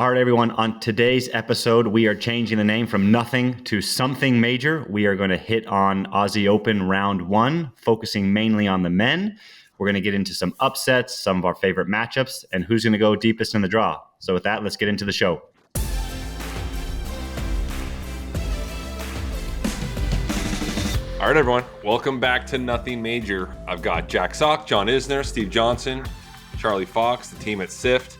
All right, everyone. On today's episode, we are changing the name from Nothing to Something Major. We are going to hit on AusOpen Round 1, focusing mainly on the men. We're going to get into some upsets, some of our favorite matchups, and who's going to go deepest in the draw. So with that, let's get into the show. All right, everyone. Welcome back to Nothing Major. I've got Jack Sock, John Isner, Steve Johnson, Charlie Fox, the team at SIFT.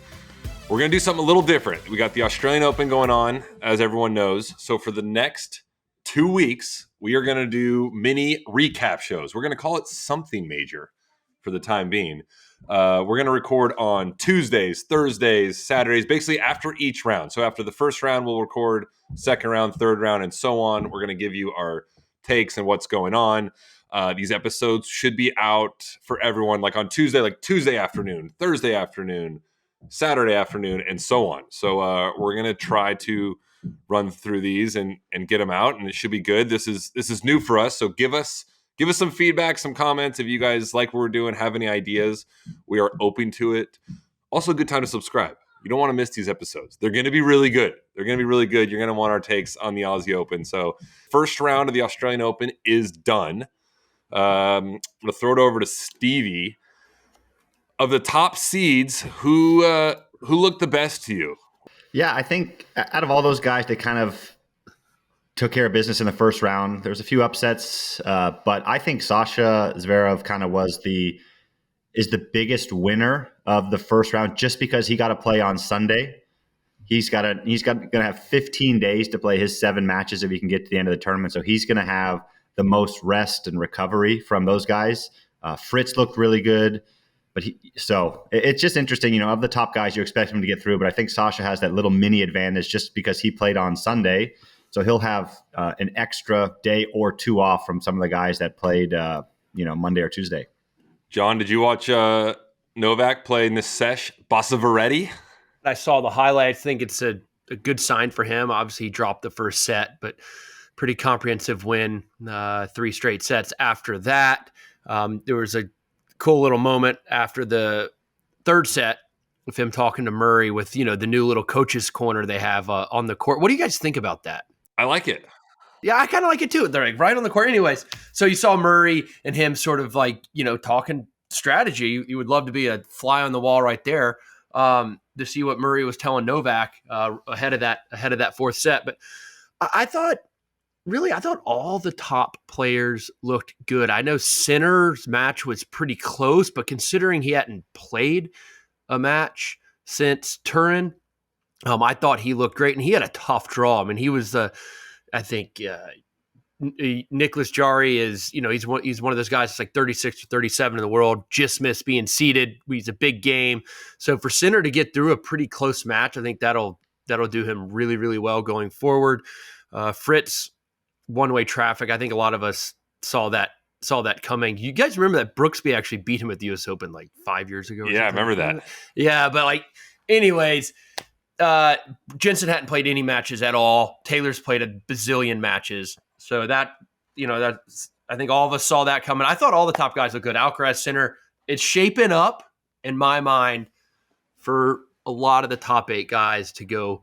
We're going to do something a little different. We got the Australian Open going on, as everyone knows. So for the next 2 weeks, we are going to do mini recap shows. We're going to call it Something Major for the time being. We're going to record on Tuesdays, Thursdays, Saturdays, basically after each round. So after the first round, we'll record second round, third round, and so on. We're going to give you our takes and what's going on. These episodes should be out for everyone, like on Tuesday, like Tuesday afternoon, Thursday afternoon, Saturday afternoon, and so on. So we're going to try to run through these and get them out, and it should be good. This is new for us, so give us some feedback, some comments. If you guys like what we're doing, have any ideas, we are open to it. Also, a good time to subscribe. You don't want to miss these episodes. They're going to be really good. You're going to want our takes on the Aussie Open. So first round of the Australian Open is done. I'm going to throw it over to Stevie. Of the top seeds, who looked the best to you? Yeah, I think out of all those guys, they kind of took care of business in the first round. There was a few upsets, but I think Sasha Zverev kind of is the biggest winner of the first round just because he got to play on Sunday. He's going to have 15 days to play his 7 matches if he can get to the end of the tournament. So he's going to have the most rest and recovery from those guys. Fritz looked really good. But it's just interesting, of the top guys, you expect him to get through. But I think Sasha has that little mini advantage just because he played on Sunday. So he'll have an extra day or 2 off from some of the guys that played, Monday or Tuesday. John, did you watch Novak play Nisesh Basavaredi? I saw the highlights. I think it's a good sign for him. Obviously, he dropped the first set, but pretty comprehensive win, 3 straight sets after that. There was a cool little moment after the third set with him talking to Murray with, the new little coach's corner they have on the court. What do you guys think about that? I like it. Yeah, I kind of like it too. They're like right on the court. Anyways, so you saw Murray and him sort of like, talking strategy. You would love to be a fly on the wall right there to see what Murray was telling Novak ahead of that fourth set. But I thought all the top players looked good. I know Sinner's match was pretty close, but considering he hadn't played a match since Turin, I thought he looked great, and he had a tough draw. I mean, he was Nicholas Jarry is, he's one of those guys that's like 36 or 37 in the world, just missed being seeded. He's a big game. So for Sinner to get through a pretty close match, I think that'll do him really, really well going forward. Fritz, one-way traffic. I think a lot of us saw that coming. You guys remember that Brooksby actually beat him at the US Open like 5 years ago? Yeah, I remember that. Yeah, but anyways, Jensen hadn't played any matches at all. Taylor's played a bazillion matches. So that, that's, I think all of us saw that coming. I thought all the top guys look good. Alcaraz, Sinner, it's shaping up in my mind for a lot of the top 8 guys to go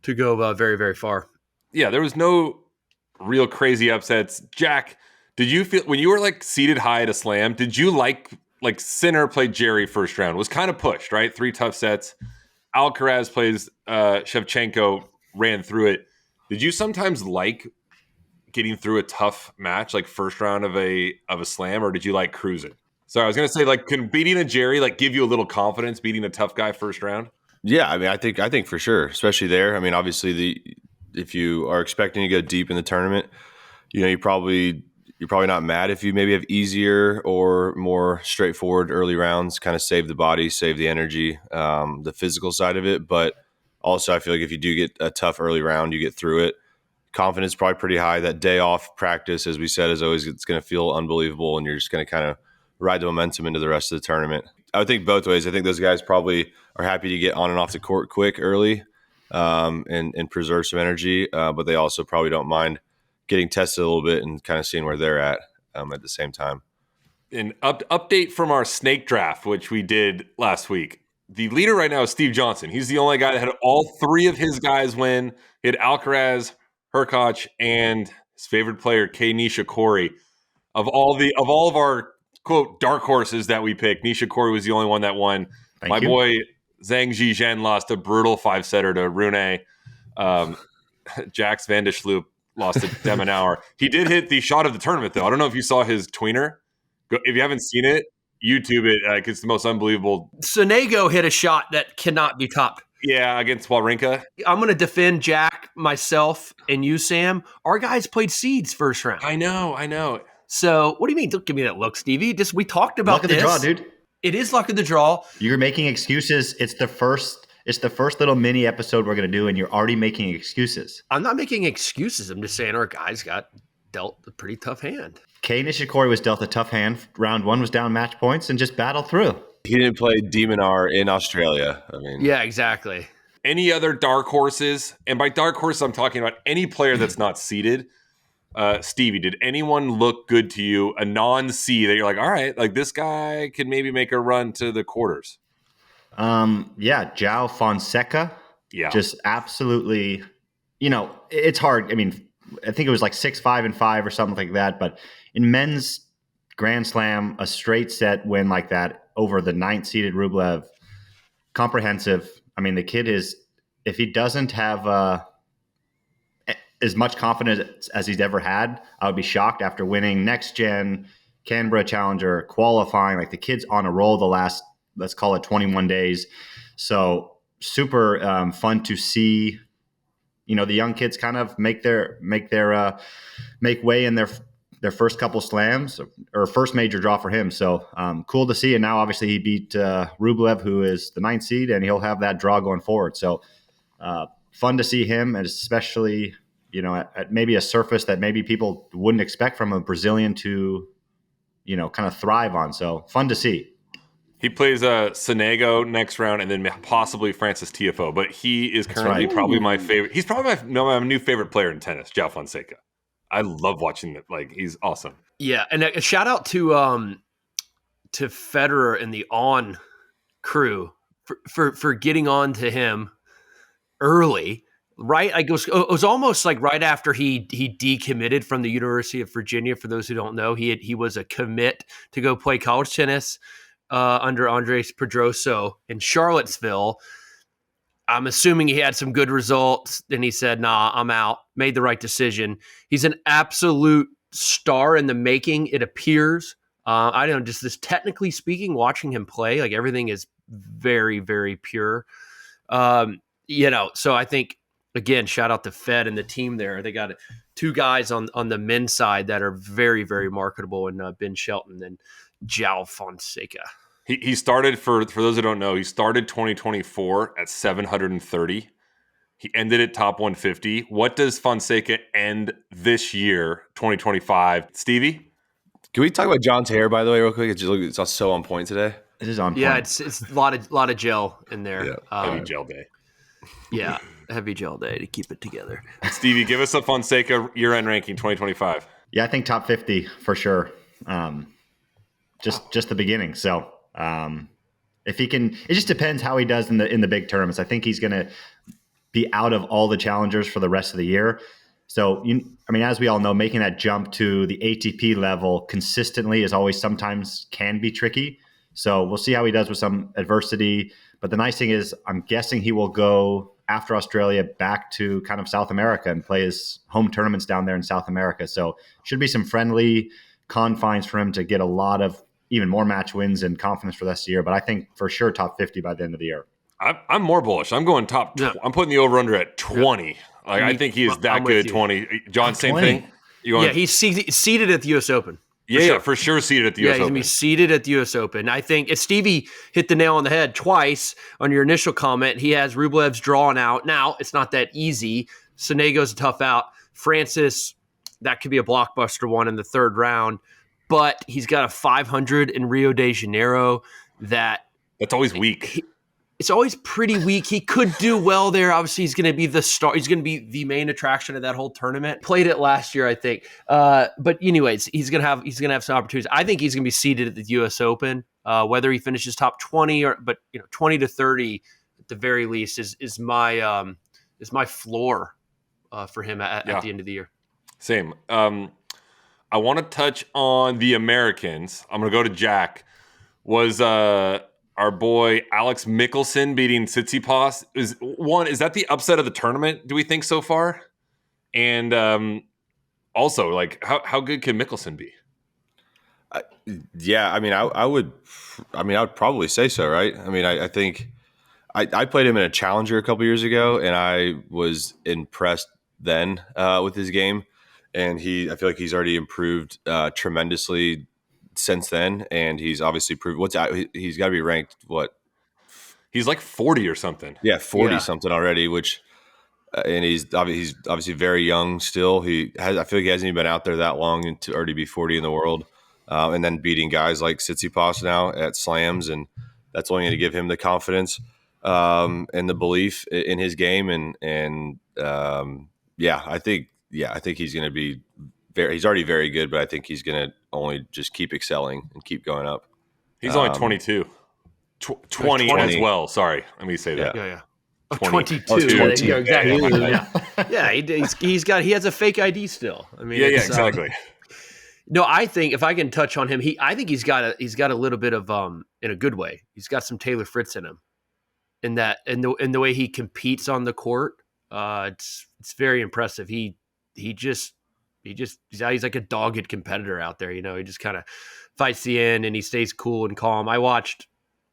very, very far. Yeah, there was no real crazy upsets. Jack, did you feel when you were like seated high at a slam, did you like Sinner played Jerry first round, was kind of pushed, right? 3 tough sets. Alcaraz plays Shevchenko, ran through it. Did you sometimes like getting through a tough match, like first round of a slam, or did you like cruising? So I was going to say, can beating a Jerry give you a little confidence, beating a tough guy first round? Yeah, I mean, I think for sure, especially there. I mean, obviously if you are expecting to go deep in the tournament, you're probably not mad if you maybe have easier or more straightforward early rounds, kind of save the body, save the energy, the physical side of it. But also I feel like if you do get a tough early round, you get through it. Confidence probably pretty high. That day off practice, as we said, is always, it's going to feel unbelievable, and you're just going to kind of ride the momentum into the rest of the tournament. I would think both ways. I think those guys probably are happy to get on and off the court quick early and preserve some energy, but they also probably don't mind getting tested a little bit and kind of seeing where they're at the same time. An update from our snake draft, which we did last week. the leader right now is Steve Johnson. He's the only guy that had all three of his guys win. He had Alcaraz, Hurkacz, and his favorite player, Nishikori. Of all of our quote dark horses that we picked, Nishikori was the only one that won. My boy Zhang Zhizhen lost a brutal 5-setter to Rune. Jax van der Sloop lost to Demonauer. He did hit the shot of the tournament, though. I don't know if you saw his tweener. If you haven't seen it, YouTube it. It's the most unbelievable. Sonego hit a shot that cannot be topped. Yeah, against Wawrinka. I'm going to defend Jack, myself, and you, Sam. Our guys played seeds first round. I know. So what do you mean? Don't give me that look, Stevie. We talked about this. Luck of the draw, dude. It is luck of the draw. You're making excuses. It's the first little mini episode we're going to do, and you're already making excuses. I'm not making excuses. I'm just saying our guys got dealt a pretty tough hand. Nishikori was dealt a tough hand. Round 1 was down match points and just battled through. He didn't play Demonar in Australia. Yeah, exactly. Any other dark horses? And by dark horse, I'm talking about any player that's not seeded. Stevie, did anyone look good to you, a non-seed that you're like, all right, like this guy could maybe make a run to the quarters? Joao Fonseca. Yeah. Just absolutely, it's hard. I mean, I think it was like 6-5-5 or something like that. But in men's Grand Slam, a straight set win like that over the 9th-seeded Rublev, comprehensive. I mean, the kid is, if he doesn't have as much confidence as he's ever had, I would be shocked after winning Next Gen, Canberra Challenger, qualifying. Like the kid's on a roll the last, let's call it 21 days. So super fun to see, the young kids kind of make way in their first couple slams or first major draw for him. So cool to see. And now obviously he beat Rublev, who is the 9th seed, and he'll have that draw going forward. So fun to see him, and especially, at maybe a surface that maybe people wouldn't expect from a Brazilian to, kind of thrive on. So fun to see. He plays Sonego next round and then possibly Francis Tiafoe, but he is currently probably my favorite. He's probably my new favorite player in tennis, Joao Fonseca. I love watching it. Like, he's awesome. Yeah, and a shout out to Federer and the On crew for getting on to him early. Right, it was almost like right after he decommitted from the University of Virginia. For those who don't know, he was a commit to go play college tennis under Andres Pedroso in Charlottesville. I'm assuming he had some good results. Then he said, "Nah, I'm out." Made the right decision. He's an absolute star in the making. It appears. I don't know, just this technically speaking, watching him play, like everything is very, very pure. So I think. Again, shout out to Fed and the team there. They got 2 guys on the men's side that are very, very marketable, and Ben Shelton and Joao Fonseca. He started, for those who don't know, he started 2024 at 730. He ended at top 150. What does Fonseca end this year, 2025? Stevie? Can we talk about John's hair, by the way, real quick? It's so on point today. It is on point. Yeah, it's a lot of gel in there. Yeah, heavy gel day. Yeah. Heavy gel day to keep it together. Stevie, give us a Fonseca year-end ranking 2025. Yeah, I think top 50 for sure. Just the beginning. So if he can, it just depends how he does in the big tournaments. I think he's going to be out of all the challengers for the rest of the year. So as we all know, making that jump to the ATP level consistently is always sometimes can be tricky. So we'll see how he does with some adversity. But the nice thing is, I'm guessing he will go after Australia back to kind of South America and play his home tournaments down there in South America. So should be some friendly confines for him to get a lot of even more match wins and confidence for this year. But I think for sure top 50 by the end of the year. I'm more bullish. I'm going top. I'm putting the over-under at 20. Like, I think he is that good. 20. John, same 20. Thing. He's seated at the U.S. Open. For sure seated at the U.S. Open. He's going to be seated at the U.S. Open. I think if Stevie hit the nail on the head twice on your initial comment, he has Rublev's drawing out. Now, it's not that easy. Sonego's a tough out. Francis, that could be a blockbuster one in the third round. But he's got a 500 in Rio de Janeiro that's always weak. it's always pretty weak. He could do well there. Obviously, he's going to be the star. He's going to be the main attraction of that whole tournament. Played it last year, I think. But anyways, he's going to have some opportunities. I think he's going to be seeded at the U.S. Open. Whether he finishes top 20 but 20 to 30 at the very least is my floor for him at the end of the year. Same. I want to touch on the Americans. I'm going to go to Jack. Was our boy Alex Michelsen beating Tsitsipas? Is that the upset of the tournament, do we think, so far? And also, like, how good can Michelsen be? Yeah, I mean, I would probably say so, right? I mean, I think I played him in a challenger a couple years ago, and I was impressed then with his game. And I feel like he's already improved tremendously since then, and he's obviously proved he's got to be ranked he's like 40 or something. Yeah, 40 something already, which and he's obviously very young still. I feel like he hasn't even been out there that long to already be 40 in the world, and then beating guys like Tsitsipas now at slams, and that's only going to give him the confidence and the belief in his game, and I think he's going to be he's already very good, but I think he's going to only just keep excelling and keep going up. He's only 22. 20 as well. Sorry. Let me say that. Yeah. 22. 22. Yeah, exactly. Yeah. He has a fake ID still. I mean, exactly. No, I think if I can touch on him, I think he's got a little bit of in a good way. He's got some Taylor Fritz in him. In the way he competes on the court, it's very impressive. He's like a dogged competitor out there. He just kind of fights the end and he stays cool and calm. I watched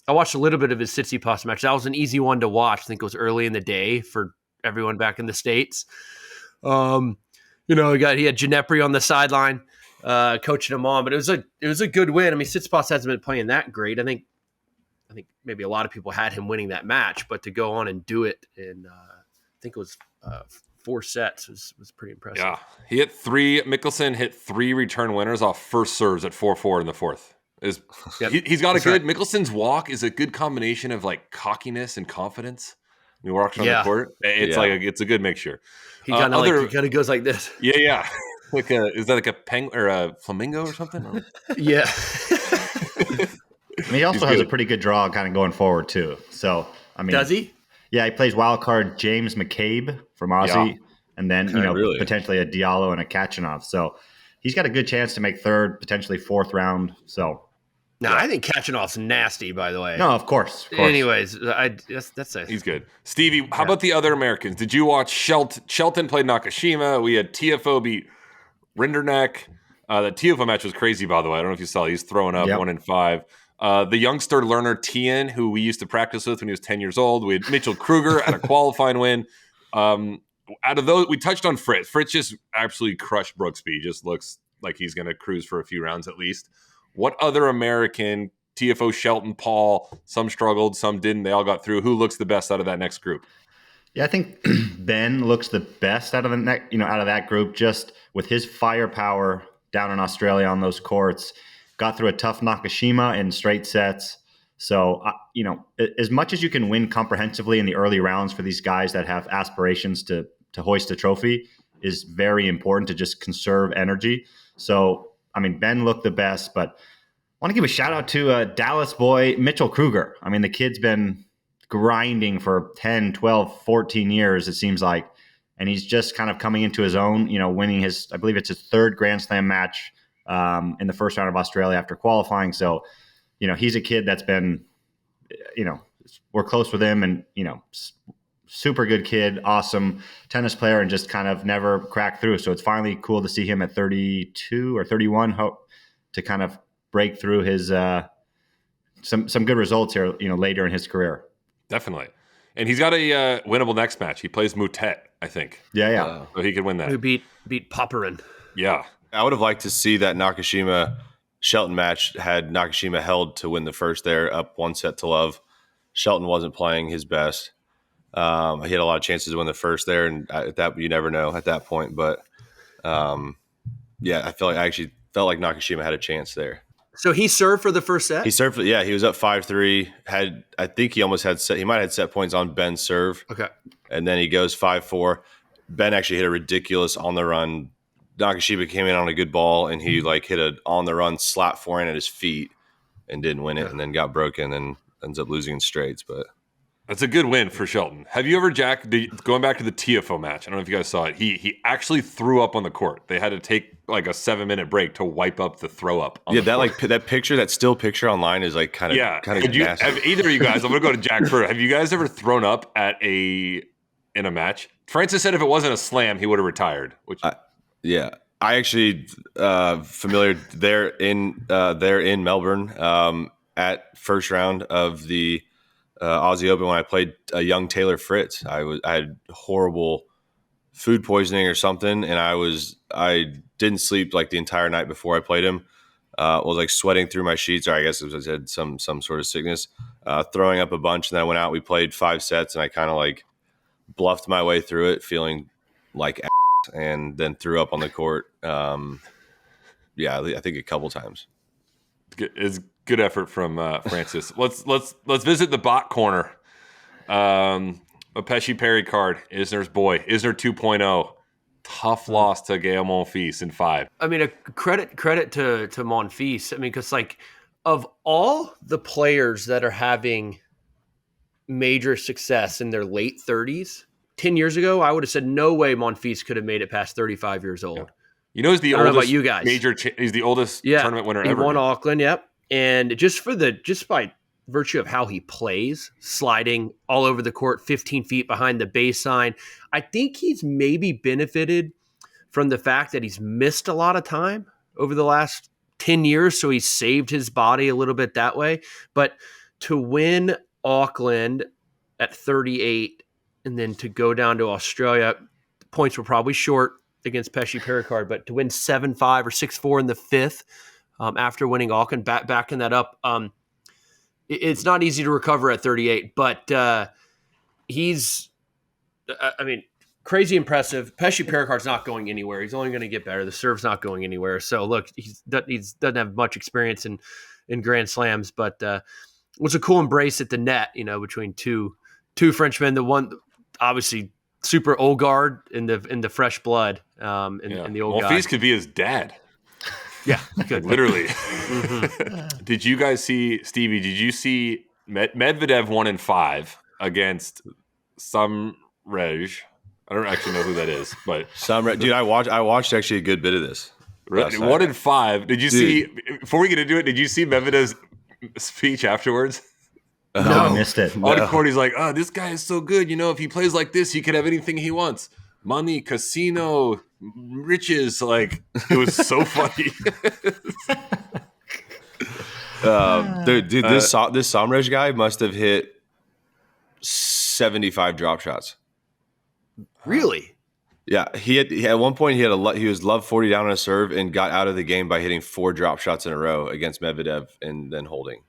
a little bit of his Tsitsipas match. That was an easy one to watch. I think it was early in the day for everyone back in the States. He had Ginepri on the sideline, coaching him on, but it was a good win. I mean, Tsitsipas hasn't been playing that great. I think maybe a lot of people had him winning that match, but to go on and do it in, I think it was 4 sets was pretty impressive. Yeah, Michelsen hit 3 return winners off first serves at 4-4 in the fourth. He's got Michelsen's walk is a good combination of like cockiness and confidence. When he walks on the court, it's a good mixture. He kind of goes like this. Yeah. Is that like a penguin or a flamingo or something? Yeah. I mean, he also has a pretty good draw kind of going forward too. So, I mean, does he? Yeah, he plays wild card James McCabe from Aussie, and then potentially a Diallo and a Kachanov. So he's got a good chance to make third, potentially fourth round. So I think Kachanov's nasty. By the way, no, of course. Anyways, he's good. Stevie, how about the other Americans? Did you watch Shelton played Nakashima? We had Tiafoe beat Rinderknecht. The Tiafoe match was crazy, by the way. I don't know if you saw. He's throwing up 1-5. The youngster learner Tien, who we used to practice with when he was 10 years old. We had Mitchell Kruger at a qualifying win. Out of those, we touched on Fritz. Fritz just absolutely crushed Brooksby. He just looks like he's going to cruise for a few rounds at least. What other American, Tiafoe, Shelton, Paul, some struggled, some didn't. They all got through. Who looks the best out of that next group? Yeah, I think Ben looks the best out of out of that group, just with his firepower down in Australia on those courts. Got through a tough Nakashima in straight sets. So, as much as you can win comprehensively in the early rounds for these guys that have aspirations to hoist a trophy is very important to just conserve energy. So, I mean, Ben looked the best, but I want to give a shout out to Dallas boy, Mitchell Kruger. I mean, the kid's been grinding for 10, 12, 14 years, it seems like. And he's just kind of coming into his own, winning I believe it's his 3rd Grand Slam match in the first round of Australia after qualifying. So, he's a kid that's been, we're close with him and, super good kid, awesome tennis player, and just kind of never cracked through. So it's finally cool to see him at 32 or 31 to kind of break through his some good results here, later in his career. Definitely. And he's got a winnable next match. He plays Moutet, I think. Yeah. So he could win that. Who beat Popperin. Yeah. I would have liked to see that Nakashima-Shelton match had Nakashima held to win the first there, up 1-0. Shelton wasn't playing his best. He had a lot of chances to win the first there, and at that you never know at that point. But I actually felt like Nakashima had a chance there. So he served for the first set? He served. Yeah, he was up 5-3. I think he almost had set. He might have had set points on Ben's serve. Okay. And then he goes 5-4. Ben actually hit a ridiculous on the run. Nakashima came in on a good ball, and he hit a on the run slap forehand at his feet and didn't win it, and then got broken and ends up losing in straights. But that's a good win for Shelton. Have you ever, Jack, going back to the Tiafoe match, I don't know if you guys saw it, he actually threw up on the court. They had to take like a 7-minute break to wipe up the throw up. Yeah, that picture, that still picture online is like kind of nasty. Have either of you guys, I'm going to go to Jack first. Have you guys ever thrown up in a match? Francis said if it wasn't a slam, he would have retired. Yeah. I actually familiar there in Melbourne at first round of the Aussie Open when I played a young Taylor Fritz. I had horrible food poisoning or something, and I didn't sleep like the entire night before I played him. Was like sweating through my sheets, or I guess I had some sort of sickness, throwing up a bunch. And then I went out. We played 5 sets, and I kind of like bluffed my way through it, feeling like ass, and then threw up on the court. I think a couple times. It's good effort from Francis. Let's visit the bot corner. Apeshi Perricard, Isner's boy, Isner 2.0. Tough loss to Gael Monfils in 5. I mean, a credit to Monfils. I mean, because like of all the players that are having major success in their late 30s, 10 years ago, I would have said no way Monfils could have made it past 35 years old. Yeah. You know, he's the oldest. About you guys. He's the oldest tournament winner ever. He won Auckland, yep. And just by virtue of how he plays, sliding all over the court, 15 feet behind the baseline, I think he's maybe benefited from the fact that he's missed a lot of time over the last 10 years, so he's saved his body a little bit that way. But to win Auckland at 38 and then to go down to Australia, the points were probably short against Pesci Perricard, but to win 7-5 or 6-4 in the 5th after winning Auckland, backing that up, it's not easy to recover at 38, but he's, crazy impressive. Pesci Perricard's not going anywhere. He's only going to get better. The serve's not going anywhere. So look, he doesn't have much experience in Grand Slams, but it was a cool embrace at the net, between two Frenchmen. The one obviously super old guard in the fresh blood, in the old guy. Monfils could be his dad. Yeah, good. Literally. Mm-hmm. Did you guys see, Stevie, did you see Medvedev won in 5 against Samrej? I don't actually know who that is, but dude, I watched actually a good bit of this. 1 in 5. Did you see, before we get into it, did you see Medvedev's speech afterwards? No, I missed it. On the court, he's like, "Oh, this guy is so good. If he plays like this, he could have anything he wants. Money, casino, riches." Like, it was so funny. This Samrej guy must have hit 75 drop shots. Really? Yeah, at one point he was love 40 down on a serve and got out of the game by hitting 4 drop shots in a row against Medvedev and then holding.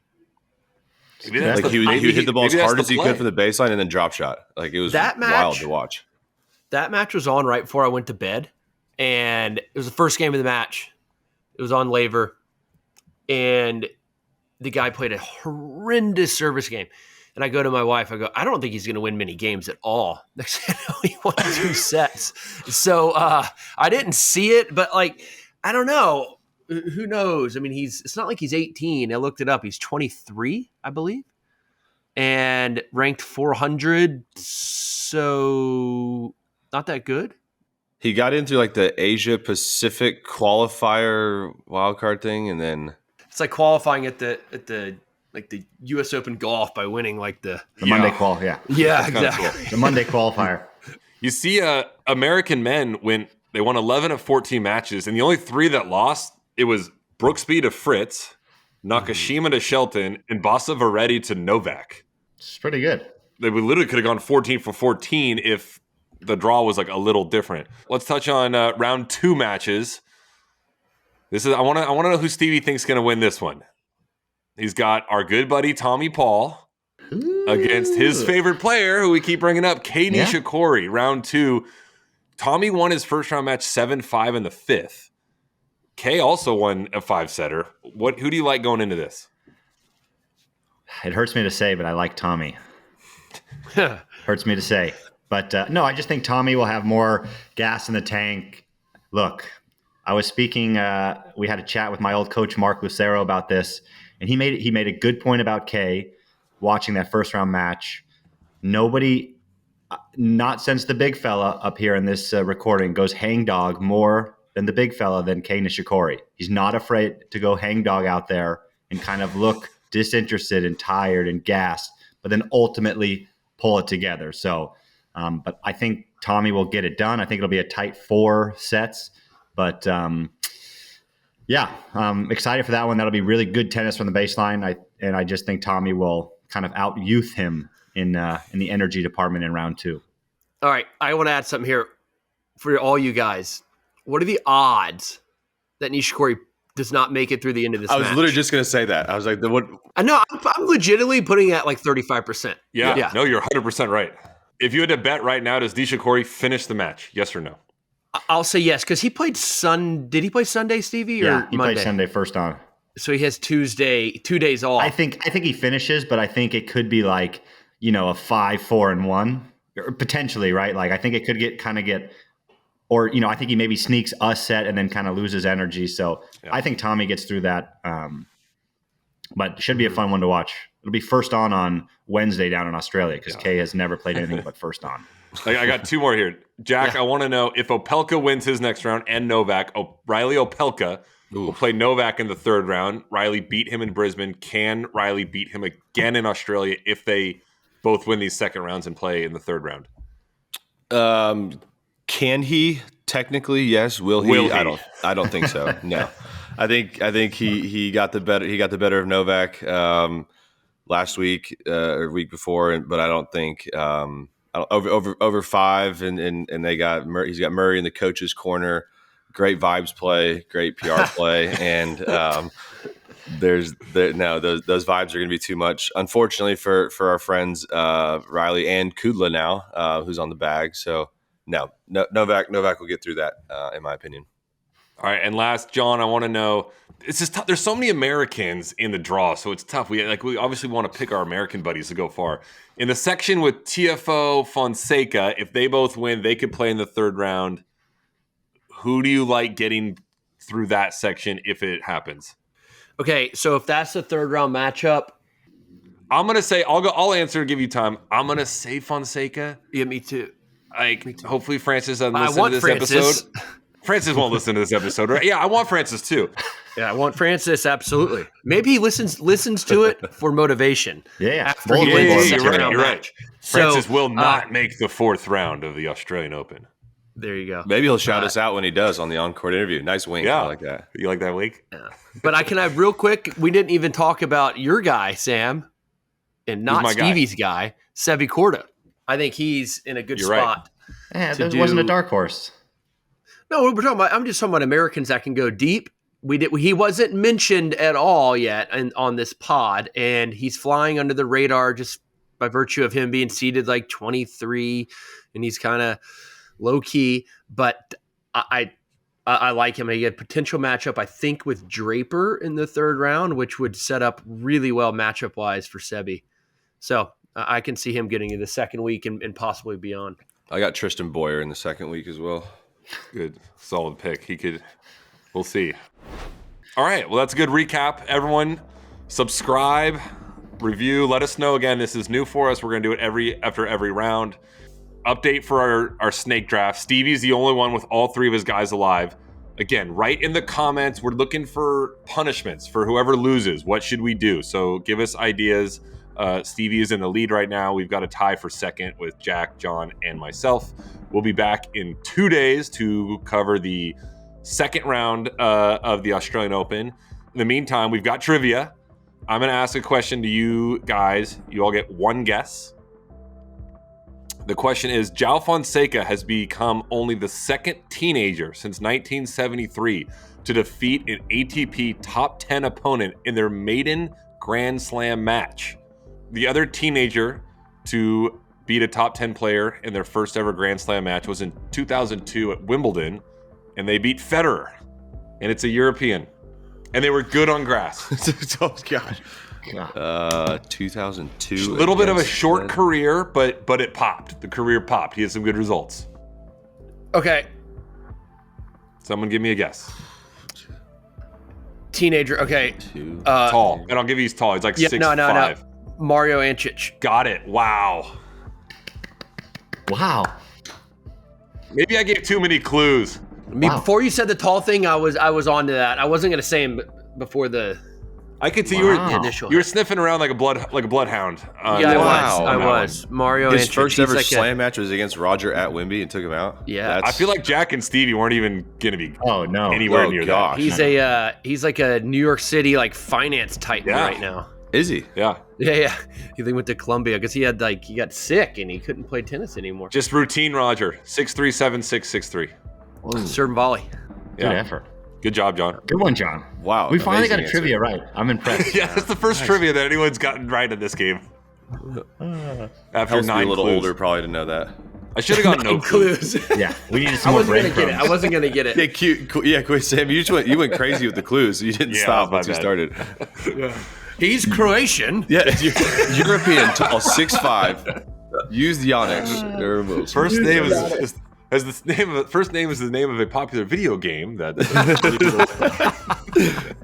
He would hit the ball as hard as he could from the baseline and then drop shot. Like, it was wild to watch. That match was on right before I went to bed, and it was the first game of the match. It was on Laver, and the guy played a horrendous service game. And I go to my wife, I don't think he's going to win many games at all. Next thing I know, he won 2 sets. So I didn't see it, but I don't know. Who knows? I mean, it's not like he's 18. I looked it up. He's 23, I believe, and ranked 400. So not that good. He got into the Asia Pacific qualifier wildcard thing, and then it's like qualifying at the U.S. Open golf by winning the Monday qual. Yeah, exactly. Cool. The Monday qualifier. You see, American men they won 11 of 14 matches, and the only 3 that lost, it was Brooksby to Fritz, Nakashima to Shelton, and Bassa Varetti to Novak. It's pretty good. They literally could have gone 14 for 14 if the draw was a little different. Let's touch on round 2 matches. I want to know who Stevie thinks is going to win this one. He's got our good buddy Tommy Paul against his favorite player, who we keep bringing up, Nishikori. Round 2, Tommy won his first round match 7-5 in the 5th. Kei also won a 5-setter. Who do you like going into this? It hurts me to say, but I like Tommy. Hurts me to say. But no, I just think Tommy will have more gas in the tank. Look, I was speaking, we had a chat with my old coach, Mark Lucero, about this, and he made a good point about Kei watching that first round match. Nobody, not since the big fella up here in this recording, goes hangdog more than the big fella than Kei Nishikori. He's not afraid to go hangdog out there and kind of look disinterested and tired and gassed, but then ultimately pull it together. So, but I think Tommy will get it done. I think it'll be a tight 4 sets, but yeah, I'm excited for that one. That'll be really good tennis from the baseline. I just think Tommy will kind of out-youth him in the energy department in round 2. All right, I want to add something here for all you guys. What are the odds that Nishikori does not make it through the end of this match? I was literally just going to say that. I was like, what? I know. I'm legitimately putting it at like 35%. Yeah. No, you're 100% right. If you had to bet right now, does Nishikori finish the match? Yes or no? I'll say yes, because he played Did he play Sunday, Stevie? Or Yeah, he Monday? played Sunday first on. So he has Tuesday, 2 days off. I think he finishes, but I think it could be like, a 5-4-1, or potentially, right? Like I think it could get, or I think he maybe sneaks a set and then kind of loses energy. So yeah. I think Tommy gets through that, but it should be a fun one to watch. It'll be first on Wednesday down in Australia because Kei has never played anything but first on. I got 2 more here. Jack, I want to know if Opelka wins his next round and Novak, Riley Opelka will play Novak in the 3rd round. Riley beat him in Brisbane. Can Riley beat him again in Australia if they both win these second rounds and play in the 3rd round? Can he? Technically, yes. Will he? I don't think so. No. I think he got the better of Novak last week or week before, but I don't think over 5 and he's got Murray in the coach's corner. Great vibes play, great PR play, and those vibes are going to be too much, unfortunately for our friends Riley and Kudla now, who's on the bag. So no, Novak will get through that, in my opinion. All right, and last, John, I want to know. It's just tough. There's so many Americans in the draw, so it's tough. We obviously want to pick our American buddies to go far. In the section with Tiafoe, Fonseca, if they both win, they could play in the 3rd round. Who do you like getting through that section if it happens? Okay, so if that's the 3rd round matchup, I'm gonna say I'll answer and give you time. I'm gonna say Fonseca. Yeah, me too. Hopefully Francis doesn't listen to this episode. Francis won't listen to this episode, right? Yeah, I want Francis too. Yeah, I want Francis, absolutely. Maybe he listens to it for motivation. Yeah, you're right. Francis will not make the 4th round of the Australian Open. There you go. Maybe he'll shout us out when he does on the on-court interview. Nice wink. Yeah. I like that. You like that wink? Yeah. But I real quick, we didn't even talk about your guy, Sam, and not Stevie's guy, Sevi Korda. I think he's in a good spot. Right. Yeah, there wasn't a dark horse. No, we're talking about. I'm just talking about Americans that can go deep. He wasn't mentioned at all yet on this pod, and he's flying under the radar just by virtue of him being seeded like 23, and he's kind of low key. But I like him. He had potential matchup, I think, with Draper in the 3rd round, which would set up really well matchup wise for Sebi. So I can see him getting in the 2nd week and possibly beyond. I got Tristan Boyer in the 2nd week as well. Good, solid pick. We'll see. All right, well, that's a good recap. Everyone, subscribe, review. Let us know. Again, this is new for us. We're going to do it after every round. Update for our snake draft. Stevie's the only one with all 3 of his guys alive. Again, write in the comments. We're looking for punishments for whoever loses. What should we do? So give us ideas. Stevie is in the lead right now. We've got a tie for 2nd with Jack, John, and myself. We'll be back in 2 days to cover the 2nd round of the Australian Open. In the meantime, we've got trivia. I'm going to ask a question to you guys. You all get 1 guess. The question is, Joao Fonseca has become only the 2nd teenager since 1973 to defeat an ATP top 10 opponent in their maiden Grand Slam match. The other teenager to beat a top 10 player in their first ever Grand Slam match was in 2002 at Wimbledon, and they beat Federer. and it's a European, and they were good on grass. Oh gosh. 2002. A little bit of a short career, but it popped. The career popped. He had some good results. Okay. Someone give me a guess. Teenager. Okay. Tall. And I'll give you he's tall. He's like 6'5". No. Mario Andrich. Got it. Wow. Wow. Maybe I gave too many clues. Before you said the tall thing, I was on to that. I wasn't going to say him before the I could see initial. you were sniffing around like a bloodhound. I was. Mario His Andrich. first ever He's like slam match was against Roger at Wimby and took him out. Yeah. I feel like Jack and Stevie weren't even going to be anywhere near gosh. that. He's like a New York City like finance titan right now. Is he? Yeah. Yeah. He went to Columbia because he got sick and he couldn't play tennis anymore. Just routine Roger. 6'3", 7'6", 6'3". Serve and volley. Good effort. Good job, John. Good one, John. Wow. We finally got a amazing trivia right. I'm impressed. Yeah, that's the first trivia that anyone's gotten right in this game. After Helps 9 me a little clues. older probably to know that. I should have gotten no clues. Yeah, we needed I some more wasn't gonna get it. breadcrumbs. I wasn't gonna get it. Yeah, cute. Yeah, quick, Sam. You went crazy with the clues. You didn't Yeah, stop my once we bad. started. He's Croatian. Yeah, European, tall, 6'5". Used Yannick. First name is the name of a popular video game that.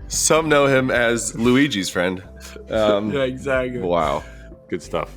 Some know him as Luigi's friend. Yeah, exactly. Wow. Good stuff.